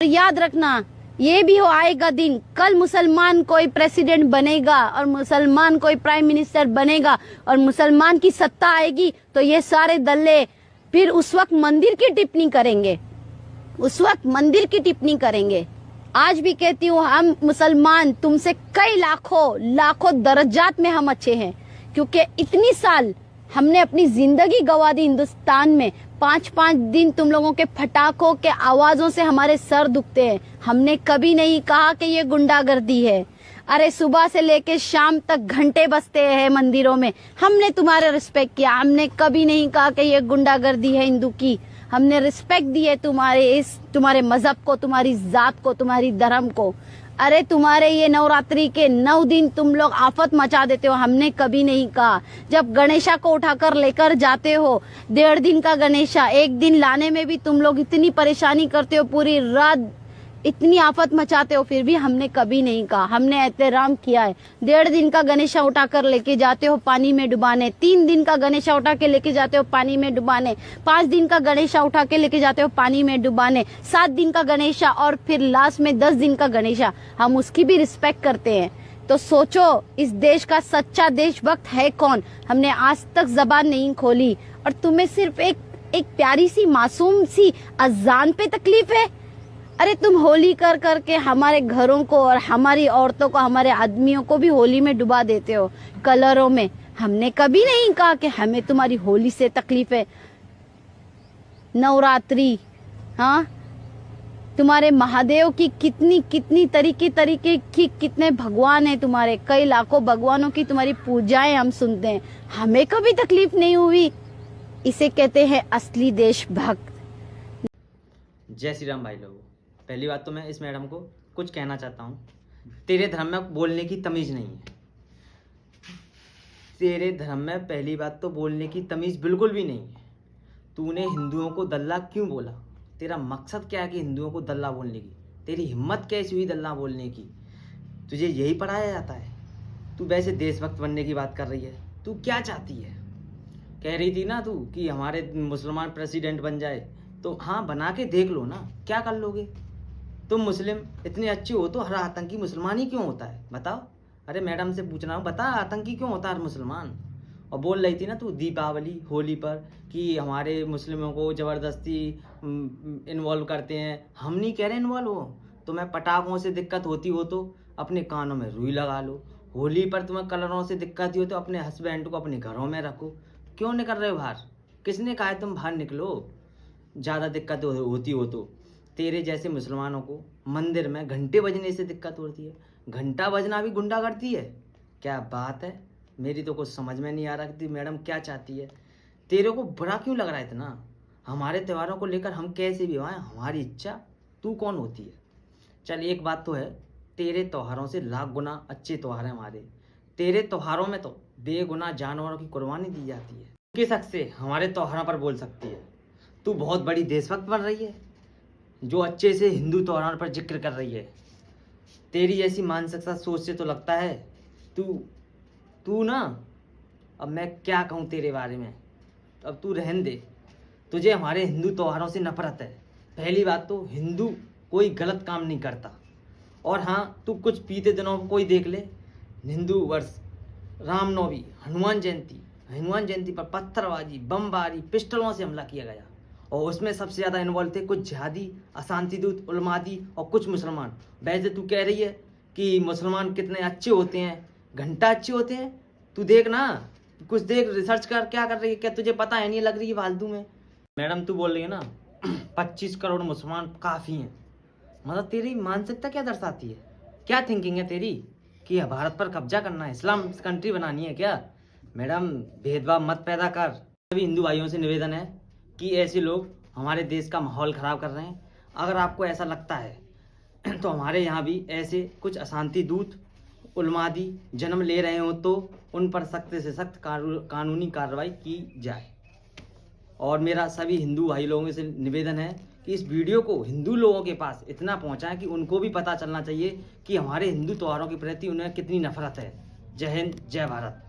याद रखना, ये भी हो आएगा दिन, कल मुसलमान कोई प्रेसिडेंट बनेगा और मुसलमान कोई प्राइम मिनिस्टर बनेगा और मुसलमान की सत्ता आएगी तो ये सारे दल्ले फिर उस वक्त मंदिर की टिप्पणी करेंगे, उस वक्त मंदिर की टिप्पणी करेंगे। आज भी कहती हूँ, हम मुसलमान तुमसे कई लाखों दर्जात में हम अच्छे हैं, क्योंकि इतनी साल हमने अपनी जिंदगी गवा दी हिंदुस्तान में। 5-5 दिन तुम लोगों के फटाकों के आवाजों से हमारे सर दुखते हैं। हमने कभी नहीं कहा कि ये गुंडागर्दी है। अरे सुबह से लेके शाम तक घंटे बजते हैं मंदिरों में, हमने तुम्हारा रिस्पेक्ट किया। हमने कभी नहीं कहा कि ये गुंडागर्दी है हिंदू की। हमने रिस्पेक्ट दी है तुम्हारे मजहब को, तुम्हारी जात को, तुम्हारी धर्म को। अरे तुम्हारे ये नवरात्रि के 9 दिन तुम लोग आफत मचा देते हो, हमने कभी नहीं कहा। जब गणेशा को उठाकर लेकर जाते हो, 1.5 दिन का गणेशा, 1 दिन लाने में भी तुम लोग इतनी परेशानी करते हो, पूरी रात इतनी आफत मचाते हो, फिर भी हमने कभी नहीं कहा। हमने एहतराम किया है। 1.5 दिन का गणेशा उठाकर लेके जाते हो पानी में डुबाने, 3 दिन का गणेशा उठा के लेके जाते हो पानी में डुबाने, 5 दिन का गणेशा उठा के लेके जाते हो पानी में डुबाने, 7 दिन का गणेशा और फिर लास्ट में 10 दिन का गणेशा, हम उसकी भी रिस्पेक्ट करते हैं। तो सोचो, इस देश का सच्चा देशभक्त है कौन? हमने आज तक जबान नहीं खोली और तुम्हें सिर्फ एक प्यारी सी मासूम सी अजान पे तकलीफ है। अरे तुम होली कर करके हमारे घरों को और हमारी औरतों को, हमारे आदमियों को भी होली में डुबा देते हो, कलरों में। हमने कभी नहीं कहा कि हमें तुम्हारी होली से तकलीफ है। नवरात्रि, हाँ, तुम्हारे महादेव की कितनी तरीके की कितने भगवान है तुम्हारे, कई लाखों भगवानों की तुम्हारी पूजाएं हम सुनते हैं, हमें कभी तकलीफ नहीं हुई। इसे कहते हैं असली देशभक्त। जय श्री राम भाई लोगों। पहली बात तो मैं इस मैडम को कुछ कहना चाहता हूँ, तेरे धर्म में बोलने की तमीज़ नहीं है। तेरे धर्म में पहली बात तो बोलने की तमीज़ बिल्कुल भी नहीं है। तूने हिंदुओं को दल्ला क्यों बोला? तेरा मकसद क्या है कि हिंदुओं को दल्ला बोलने की? तेरी हिम्मत कैसी हुई दल्ला बोलने की? तुझे यही पढ़ाया जाता है? तू वैसे देशभक्त बनने की बात कर रही है, तू क्या चाहती है? कह रही थी ना तू कि हमारे मुसलमान प्रेसिडेंट बन जाए, तो हाँ बना के देख लो ना, क्या कर लोगे? तुम मुस्लिम इतने अच्छे हो तो हर आतंकी मुसलमान ही क्यों होता है? बताओ। अरे मैडम से पूछना हो, बता आतंकी क्यों होता है हर मुसलमान? और बोल रही थी ना तू दीपावली होली पर कि हमारे मुस्लिमों को ज़बरदस्ती इन्वॉल्व करते हैं। हम नहीं कह रहे इन्वॉल्व हो। तुम्हें पटाखों से दिक्कत होती हो तो अपने कानों में रुई लगा लो। होली पर तुम्हें कलरों से दिक्कत हो तो अपने हस्बैंड को अपने घरों में रखो। क्यों निकल रहे हो बाहर? किसने कहा है तुम बाहर निकलो ज़्यादा दिक्कत होती हो तो? तेरे जैसे मुसलमानों को मंदिर में घंटे बजने से दिक्कत होती है। घंटा बजना भी गुंडागर्दी है? क्या बात है, मेरी तो कुछ समझ में नहीं आ रहा कि मैडम क्या चाहती है। तेरे को बुरा क्यों लग रहा है इतना? हमारे त्योहारों को लेकर हम कैसे भी आए, हमारी इच्छा, तू कौन होती है? चल एक बात तो है, तेरे त्योहारों से लाख गुना अच्छे त्योहार हैं हमारे। तेरे त्योहारों में तो बेगुनाह जानवरों की कुर्बानी दी जाती है। किस हक से हमारे त्योहारों पर बोल सकती है? तू बहुत बड़ी देशभक्त बन रही है जो अच्छे से हिंदू त्योहारों पर जिक्र कर रही है। तेरी जैसी मानसिकता सोच से तो लगता है तू ना, अब मैं क्या कहूँ तेरे बारे में, अब तू रहन दे। तुझे हमारे हिंदू त्योहारों से नफरत है। पहली बात तो हिंदू कोई गलत काम नहीं करता। और हाँ, तू कुछ बीते दिनों कोई देख ले, हिंदू वर्ष, रामनवमी, हनुमान जयंती पर पत्थरबाजी, बमबारी, पिस्टलों से हमला किया गया और उसमें सबसे ज़्यादा इन्वॉल्व थे कुछ जिहादी, अशांति दूत, उलमादी और कुछ मुसलमान। वैसे तू कह रही है कि मुसलमान कितने अच्छे होते हैं, घंटा अच्छे होते हैं। तू देख ना, कुछ देख, रिसर्च कर, क्या कर रही है? क्या तुझे पता है नहीं लग रही है फालतू में? मैडम तू बोल रही है ना 25 करोड़ मुसलमान काफ़ी हैं, मतलब तेरी मानसिकता क्या दर्शाती है? क्या थिंकिंग है तेरी कि भारत पर कब्जा करना है, इस्लाम कंट्री बनानी है क्या? मैडम भेदभाव मत पैदा कर। सभी हिंदू भाइयों से निवेदन है कि ऐसे लोग हमारे देश का माहौल ख़राब कर रहे हैं। अगर आपको ऐसा लगता है तो हमारे यहाँ भी ऐसे कुछ अशांति दूत, उलमादी जन्म ले रहे हो तो उन पर सख्त से सख्त कानूनी कार्रवाई की जाए। और मेरा सभी हिंदू भाई लोगों से निवेदन है कि इस वीडियो को हिंदू लोगों के पास इतना पहुँचाएं कि उनको भी पता चलना चाहिए कि हमारे हिंदू त्योहारों के प्रति उन्हें कितनी नफरत है। जय हिंद, जय भारत।